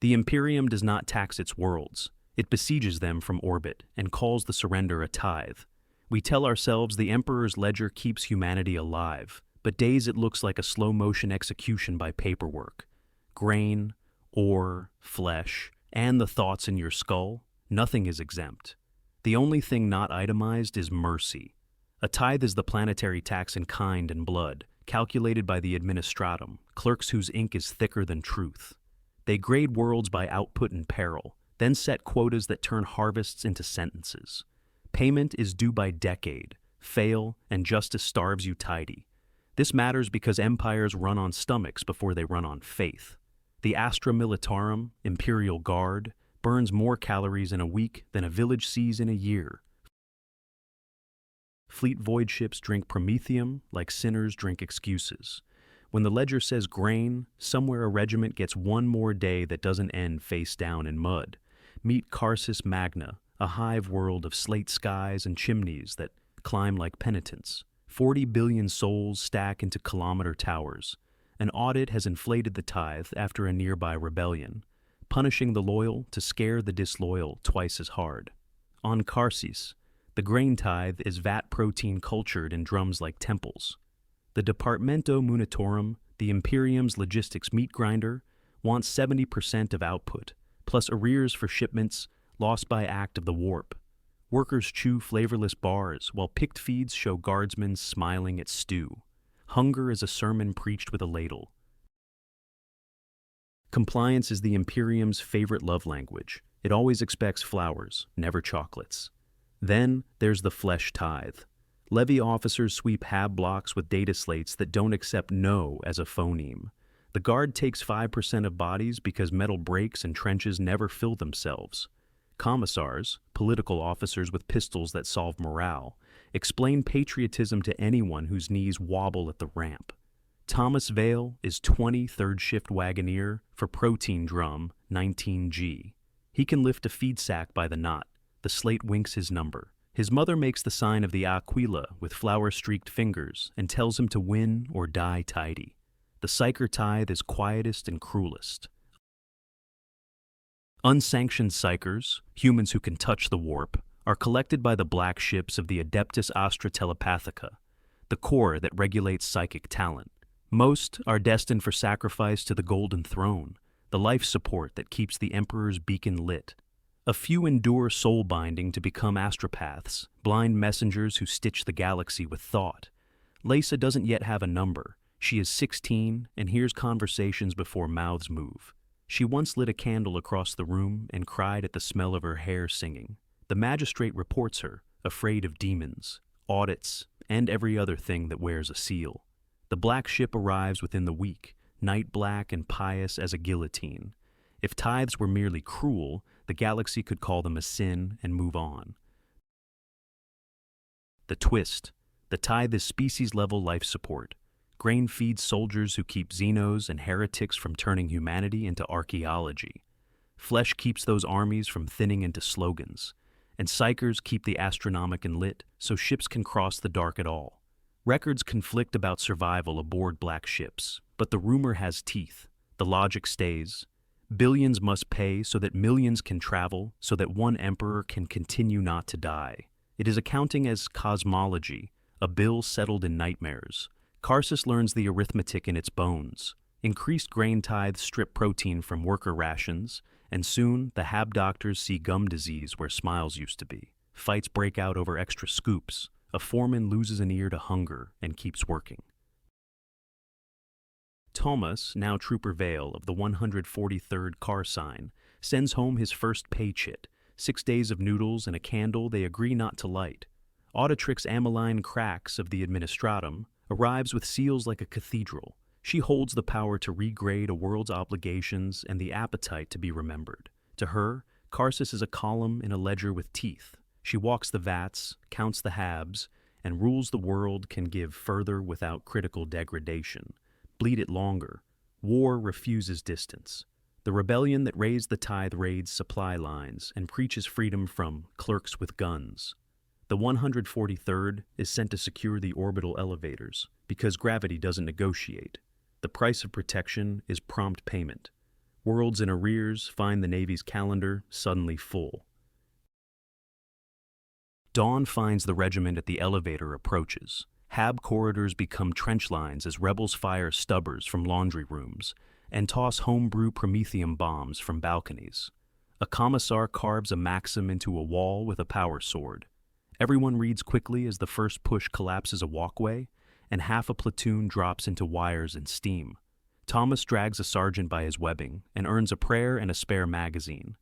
The Imperium does not tax its worlds. It besieges them from orbit and calls the surrender a tithe. We tell ourselves the Emperor's ledger keeps humanity alive, but days it looks like a slow-motion execution by paperwork. Grain, ore, flesh, and the thoughts in your skull, nothing is exempt. The only thing not itemized is mercy. A tithe is the planetary tax in kind and blood, calculated by the administratum, clerks whose ink is thicker than truth. They grade worlds by output and peril, then set quotas that turn harvests into sentences. Payment is due by decade, fail, and justice starves you tidy. This matters because empires run on stomachs before they run on faith. The Astra Militarum, Imperial Guard, burns more calories in a week than a village sees in a year. Fleet void ships drink promethium like sinners drink excuses. When the ledger says grain, somewhere a regiment gets one more day that doesn't end face down in mud. Meet Carsis Magna, a hive world of slate skies and chimneys that climb like penitents. 40 billion souls stack into kilometer towers. An audit has inflated the tithe after a nearby rebellion, punishing the loyal to scare the disloyal twice as hard. On Carsis, the grain tithe is vat protein cultured in drums like temples. The Departamento Munitorum, the Imperium's logistics meat grinder, wants 70% of output, plus arrears for shipments lost by act of the warp. Workers chew flavorless bars while picked feeds show guardsmen smiling at stew. Hunger is a sermon preached with a ladle. Compliance is the Imperium's favorite love language. It always expects flowers, never chocolates. Then there's the flesh tithe. Levy officers sweep hab blocks with data slates that don't accept no as a phoneme. The guard takes 5% of bodies because metal breaks and trenches never fill themselves. Commissars, political officers with pistols that solve morale, explain patriotism to anyone whose knees wobble at the ramp. Thomas Vale is 20 third-shift wagoneer for protein drum 19G. He can lift a feed sack by the knot. The slate winks his number. His mother makes the sign of the Aquila with flower-streaked fingers and tells him to win or die tidy. The psyker tithe is quietest and cruelest. Unsanctioned psychers, humans who can touch the warp, are collected by the black ships of the Adeptus Astra Telepathica, the core that regulates psychic talent. Most are destined for sacrifice to the Golden Throne, the life support that keeps the Emperor's beacon lit. A few endure soul binding to become astropaths, blind messengers who stitch the galaxy with thought. Leysa doesn't yet have a number. She is 16 and hears conversations before mouths move. She once lit a candle across the room and cried at the smell of her hair singing. The magistrate reports her, afraid of demons, audits, and every other thing that wears a seal. The black ship arrives within the week, night black and pious as a guillotine. If tithes were merely cruel, the galaxy could call them a sin and move on. The twist. The tithe is species-level life support. Grain feeds soldiers who keep xenos and heretics from turning humanity into archaeology. Flesh keeps those armies from thinning into slogans. And psychers keep the astronomican lit so ships can cross the dark at all. Records conflict about survival aboard black ships, but the rumor has teeth. The logic stays. Billions must pay so that millions can travel, so that one emperor can continue not to die. It is accounting as cosmology, a bill settled in nightmares. Carsis learns the arithmetic in its bones. Increased grain tithes strip protein from worker rations, and soon the hab doctors see gum disease where smiles used to be. Fights break out over extra scoops. A foreman loses an ear to hunger and keeps working. Thomas, now Trooper Vale of the 143rd Car Sign, sends home his first pay chit, 6 days of noodles and a candle they agree not to light. Auditrix Ameline Cracks of the Administratum arrives with seals like a cathedral. She holds the power to regrade a world's obligations and the appetite to be remembered. To her, Carsis is a column in a ledger with teeth. She walks the vats, counts the habs, and rules the world can give further without critical degradation. Bleed it longer. War refuses distance. The rebellion that raised the tithe raids supply lines and preaches freedom from clerks with guns. The 143rd is sent to secure the orbital elevators because gravity doesn't negotiate. The price of protection is prompt payment. Worlds in arrears find the Navy's calendar suddenly full. Dawn finds the regiment at the elevator approaches. Hab corridors become trench lines as rebels fire stubbers from laundry rooms and toss homebrew promethium bombs from balconies. A commissar carves a Maxim into a wall with a power sword. Everyone reads quickly as the first push collapses a walkway, and half a platoon drops into wires and steam. Thomas drags a sergeant by his webbing and earns a prayer and a spare magazine.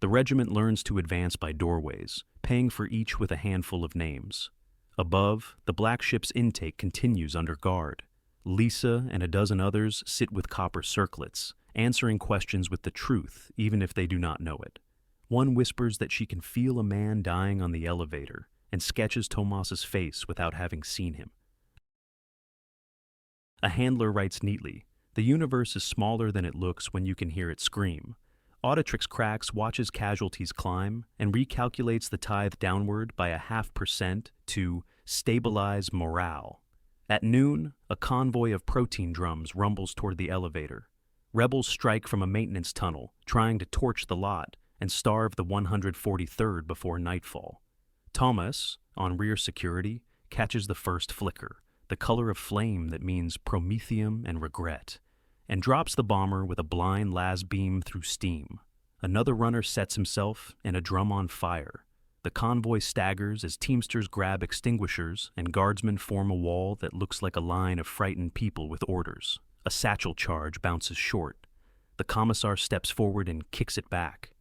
The regiment learns to advance by doorways, paying for each with a handful of names. Above, the black ship's intake continues under guard. Lisa and a dozen others sit with copper circlets, answering questions with the truth, even if they do not know it. One whispers that she can feel a man dying on the elevator and sketches Tomas's face without having seen him. A handler writes neatly, "The universe is smaller than it looks when you can hear it scream." Auditrix Cracks watches casualties climb and recalculates the tithe downward by 0.5% to stabilize morale. At noon, a convoy of protein drums rumbles toward the elevator. Rebels strike from a maintenance tunnel, trying to torch the lot and starve the 143rd before nightfall. Thomas, on rear security, catches the first flicker, the color of flame that means promethium and regret, and drops the bomber with a blind las beam through steam. Another runner sets himself and a drum on fire. The convoy staggers as teamsters grab extinguishers and guardsmen form a wall that looks like a line of frightened people with orders. A satchel charge bounces short. The commissar steps forward and kicks it back.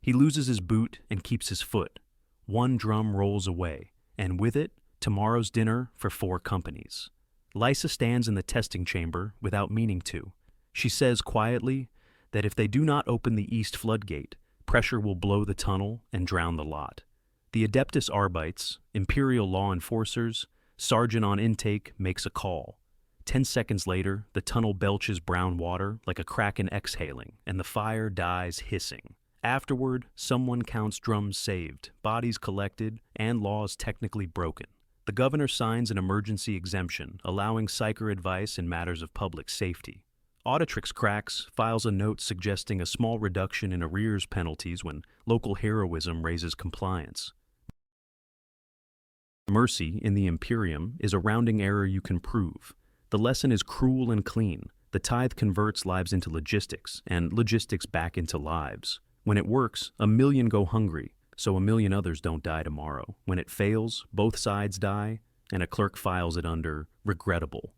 He loses his boot and keeps his foot. One drum rolls away, and with it, tomorrow's dinner for 4 companies. Lysa stands in the testing chamber without meaning to. She says quietly that if they do not open the east floodgate, pressure will blow the tunnel and drown the lot. The Adeptus Arbites, Imperial law enforcers, sergeant on intake makes a call. 10 seconds later, the tunnel belches brown water like a kraken exhaling, and the fire dies hissing. Afterward, someone counts drums saved, bodies collected, and laws technically broken. The governor signs an emergency exemption, allowing psycher advice in matters of public safety. Auditrix Cracks files a note suggesting a small reduction in arrears penalties when local heroism raises compliance. Mercy in the Imperium is a rounding error you can prove. The lesson is cruel and clean. The tithe converts lives into logistics, and logistics back into lives. When it works, 1 million go hungry, so 1 million others don't die tomorrow. When it fails, both sides die, and a clerk files it under regrettable.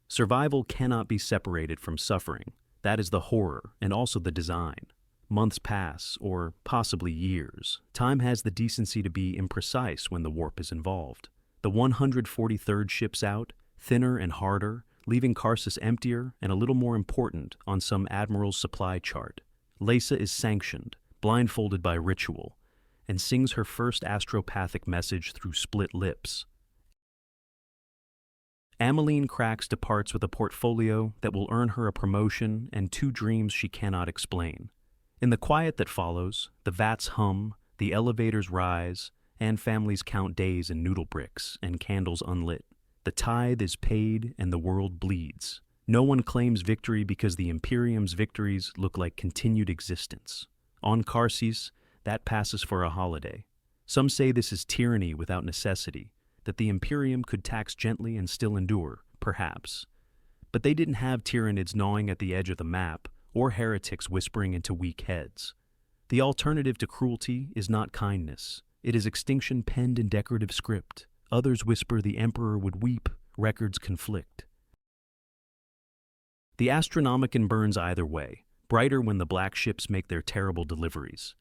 Survival cannot be separated from suffering. That is the horror and also the design. Months pass, or possibly years. Time has the decency to be imprecise when the warp is involved. The 143rd ships out, thinner and harder, leaving Karsus emptier and a little more important on some admiral's supply chart. Lysa is sanctioned, blindfolded by ritual, and sings her first astropathic message through split lips. Ameline Cracks departs with a portfolio that will earn her a promotion and 2 dreams she cannot explain. In the quiet that follows, the vats hum, the elevators rise, and families count days in noodle bricks and candles unlit. The tithe is paid and the world bleeds. No one claims victory because the Imperium's victories look like continued existence. On Karsus, that passes for a holiday. Some say this is tyranny without necessity, that the Imperium could tax gently and still endure, perhaps. But they didn't have Tyranids gnawing at the edge of the map, or heretics whispering into weak heads. The alternative to cruelty is not kindness. It is extinction penned in decorative script. Others whisper the Emperor would weep, records conflict. The Astronomicon burns either way, brighter when the black ships make their terrible deliveries.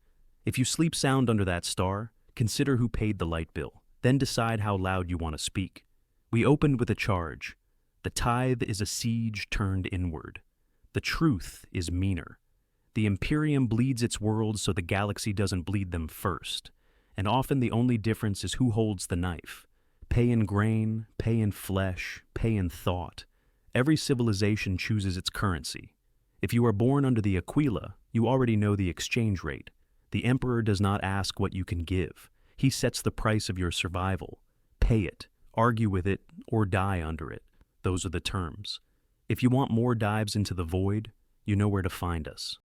If you sleep sound under that star, consider who paid the light bill. Then decide how loud you want to speak. We opened with a charge. The tithe is a siege turned inward. The truth is meaner. The Imperium bleeds its worlds so the galaxy doesn't bleed them first. And often the only difference is who holds the knife. Pay in grain, pay in flesh, pay in thought. Every civilization chooses its currency. If you are born under the Aquila, you already know the exchange rate. The Emperor does not ask what you can give. He sets the price of your survival. Pay it, argue with it, or die under it. Those are the terms. If you want more dives into the void, you know where to find us.